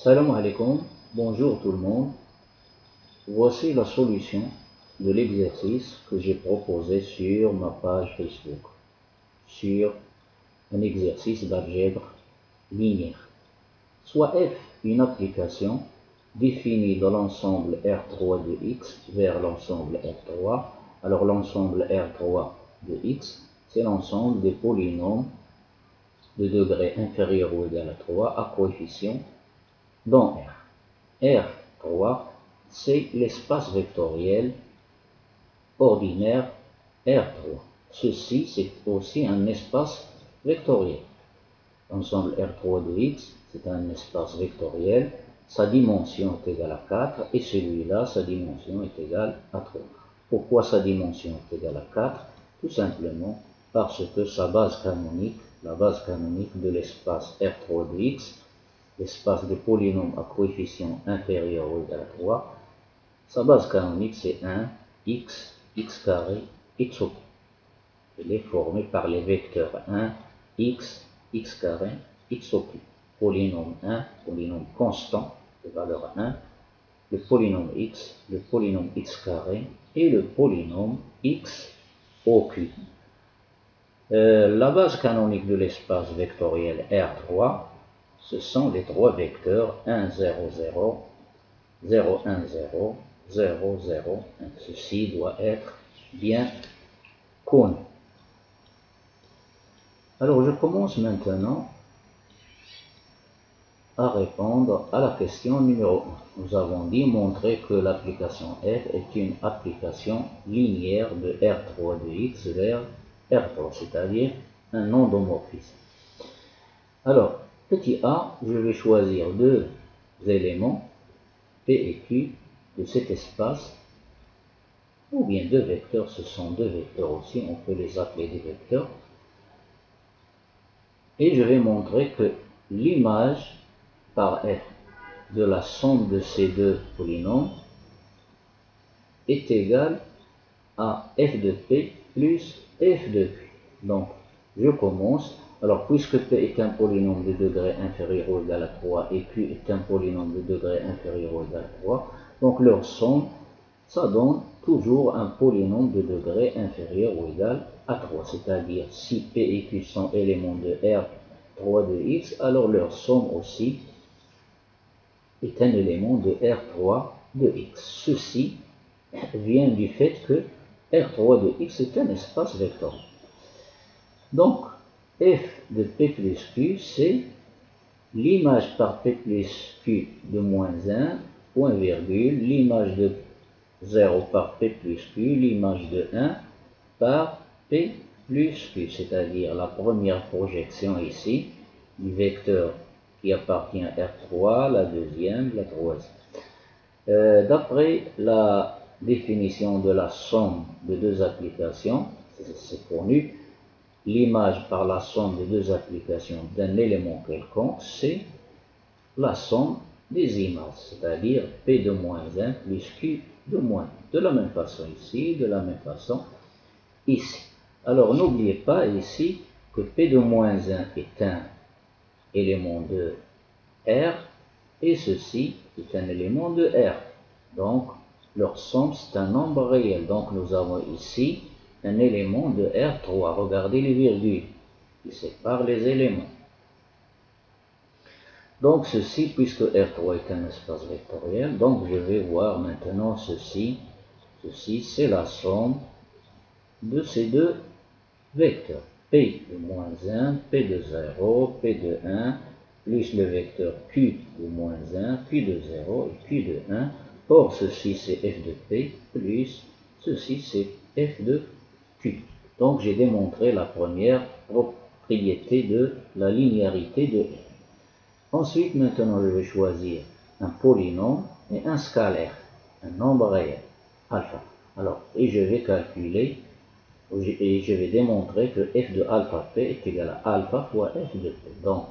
Salam alaikum, bonjour tout le monde. Voici la solution de l'exercice que j'ai proposé sur ma page Facebook, sur un exercice d'algèbre linéaire. Soit f une application définie dans l'ensemble R3 de x vers l'ensemble R3. Alors l'ensemble R3 de x, c'est l'ensemble des polynômes de degré inférieur ou égal à 3 à coefficient dans R. R3, c'est l'espace vectoriel ordinaire R3. Ceci, c'est aussi un espace vectoriel. L'ensemble R3 de x, c'est un espace vectoriel. Sa dimension est égale à 4 et celui-là, sa dimension est égale à 3. Pourquoi sa dimension est égale à 4? Tout simplement parce que sa base canonique, la base canonique de l'espace R3 de x, l'espace des polynômes à coefficient inférieur ou égal à 3, sa base canonique c'est 1, x, x carré, x au cube. Elle est formée par les vecteurs 1, x, x carré, x au cube. Polynôme 1, polynôme constant de valeur 1, le polynôme x carré et le polynôme x au cube. La base canonique de l'espace vectoriel R3, ce sont les trois vecteurs 1, 0, 0, 0, 1, 0, 0, 0. Ceci doit être bien connu. Alors je commence maintenant à répondre à la question numéro 1. Nous avons dit montrer que l'application f est une application linéaire de R3 de x vers R3, c'est-à-dire un endomorphisme. Alors, petit a, je vais choisir deux éléments, P et Q, de cet espace, ou bien deux vecteurs, ce sont deux vecteurs aussi, on peut les appeler des vecteurs. Et je vais montrer que l'image par f de la somme de ces deux polynômes est égale à f de P plus f de Q. Donc, je commence. Alors, puisque P est un polynôme de degré inférieur ou égal à 3 et Q est un polynôme de degré inférieur ou égal à 3, donc leur somme, ça donne toujours un polynôme de degré inférieur ou égal à 3. C'est-à-dire, si P et Q sont éléments de R3 de x, alors leur somme aussi est un élément de R3 de x. Ceci vient du fait que R3 de x est un espace vectoriel. Donc, f de P plus Q, c'est l'image par P plus Q de moins 1, point virgule, l'image de 0 par P plus Q, l'image de 1 par P plus Q, c'est-à-dire la première projection ici du vecteur qui appartient à R3, la deuxième, la troisième. D'après la définition de la somme de deux applications, c'est connu, l'image par la somme de deux applications d'un élément quelconque, c'est la somme des images, c'est-à-dire P de moins 1 plus Q de moins 1. De la même façon ici, de la même façon ici. Alors n'oubliez pas ici que P de moins 1 est un élément de R et ceci est un élément de R. Donc leur somme c'est un nombre réel. Donc nous avons ici un élément de R3. Regardez les virgules qui séparent les éléments. Donc ceci, puisque R3 est un espace vectoriel, donc je vais voir maintenant ceci. Ceci, c'est la somme de ces deux vecteurs. P de moins 1, P de 0, P de 1, plus le vecteur Q de moins 1, Q de 0 et Q de 1. Or, ceci c'est f de P, plus ceci c'est f de Q. Donc j'ai démontré la première propriété de la linéarité de f. Ensuite, maintenant, je vais choisir un polynôme et un scalaire, un nombre réel, alpha. Alors, et je vais calculer, et je vais démontrer que f de alpha p est égal à alpha fois f de p. Donc,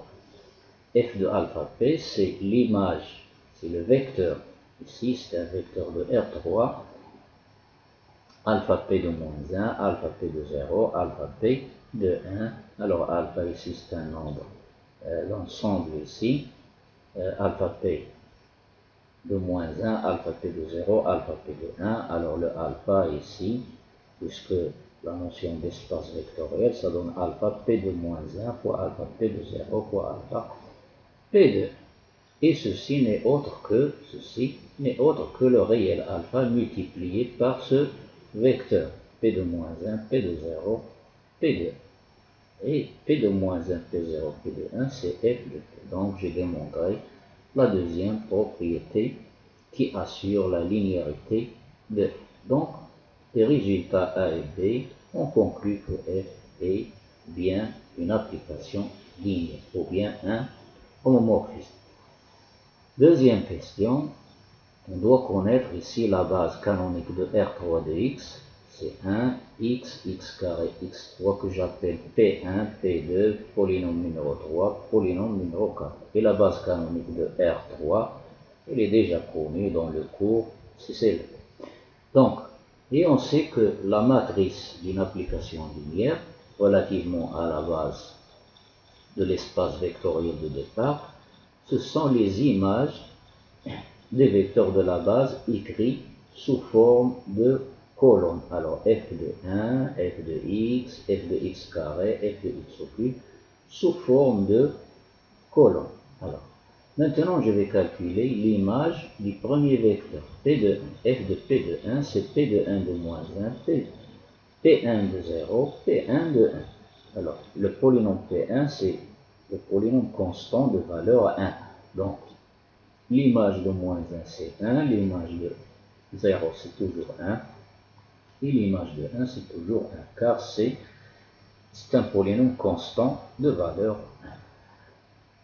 f de alpha p, c'est l'image, c'est le vecteur. Ici, c'est un vecteur de R3, alpha p de moins 1, alpha p de 0, alpha p de 1. Alors, alpha ici, c'est un nombre, l'ensemble ici. alpha p de moins 1, alpha p de 0, alpha p de 1. Alors le alpha ici, puisque la notion d'espace vectoriel, ça donne alpha p de moins 1 fois alpha p de 0 fois alpha p de 1. Et ceci n'est autre que le réel alpha multiplié par ce vecteur p de moins 1, p de 0, p de 1. Et p de moins 1, p0, p de 1, c'est f de p. Donc j'ai démontré la deuxième propriété qui assure la linéarité de f. Donc, les résultats A et B, on conclut que f est bien une application linéaire ou bien un homomorphisme. Deuxième question, on doit connaître ici la base canonique de R3 de x, c'est 1, x, x carré, x3 que j'appelle P1, P2, polynôme numéro 3, polynôme numéro 4. Et la base canonique de R3, elle est déjà connue dans le cours, c'est celle-là. Donc, et on sait que la matrice d'une application linéaire, relativement à la base de l'espace vectoriel de départ, ce sont les images des vecteurs de la base écrits sous forme de colonnes. Alors f de 1, f de x, f de x carré, f de x au cube, sous forme de colonnes. Alors, maintenant je vais calculer l'image du premier vecteur, p de 1. F de p de 1, c'est p de 1 de moins 1, p1 de 0, p1 de 1. Alors, le polynôme p1, c'est le polynôme constant de valeur 1. Donc, l'image de moins 1, c'est 1, l'image de 0, c'est toujours 1, et l'image de 1, c'est toujours 1, car c'est un polynôme constant de valeur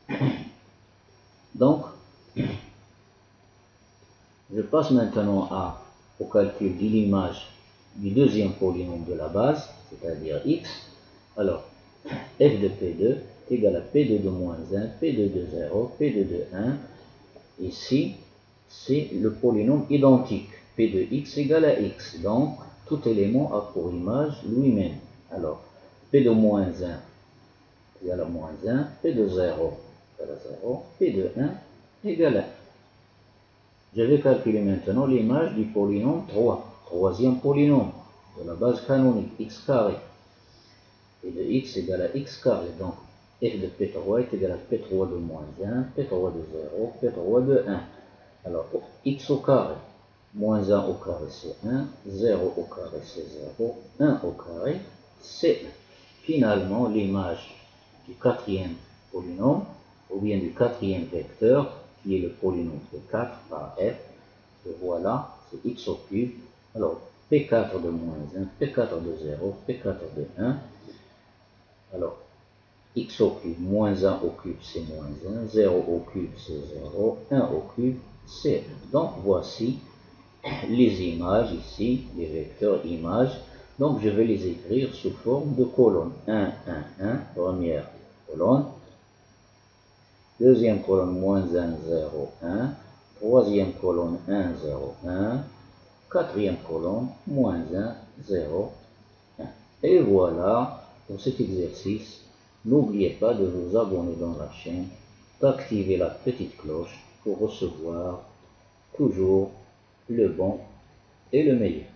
1. Donc, je passe maintenant au calcul de l'image du deuxième polynôme de la base, c'est-à-dire x. Alors, f de p2 est égal à p2 de moins 1, p2 de 0, p2 de 1. Ici, c'est le polynôme identique. P de x égale à x. Donc, tout élément a pour image lui-même. Alors, P de moins 1 égale à moins 1, P de 0 égale à 0, P de 1 égale à 1. Je vais calculer maintenant l'image du polynôme 3, troisième polynôme de la base canonique, x carré. P de x égale à x carré. Donc, f de P3 est égal à P3 de moins 1, P3 de 0, P3 de 1. Alors, x au carré, moins 1 au carré c'est 1, 0 au carré c'est 0, 1 au carré c'est 1. Finalement, l'image du quatrième polynôme, ou bien du quatrième vecteur, qui est le polynôme P4 par f, et voilà, c'est x au cube. Alors, P4 de moins 1, P4 de 0, P4 de 1. Alors, x au cube, moins 1 au cube, c'est moins 1, 0 au cube, c'est 0, 1 au cube, c'est 1. Donc, voici les images ici, les vecteurs images. Donc, je vais les écrire sous forme de colonne. 1, 1, 1, première colonne. Deuxième colonne, moins 1, 0, 1. Troisième colonne, 1, 0, 1. Quatrième colonne, moins 1, 0, 1. Et voilà, pour cet exercice, n'oubliez pas de vous abonner dans la chaîne, d'activer la petite cloche pour recevoir toujours le bon et le meilleur.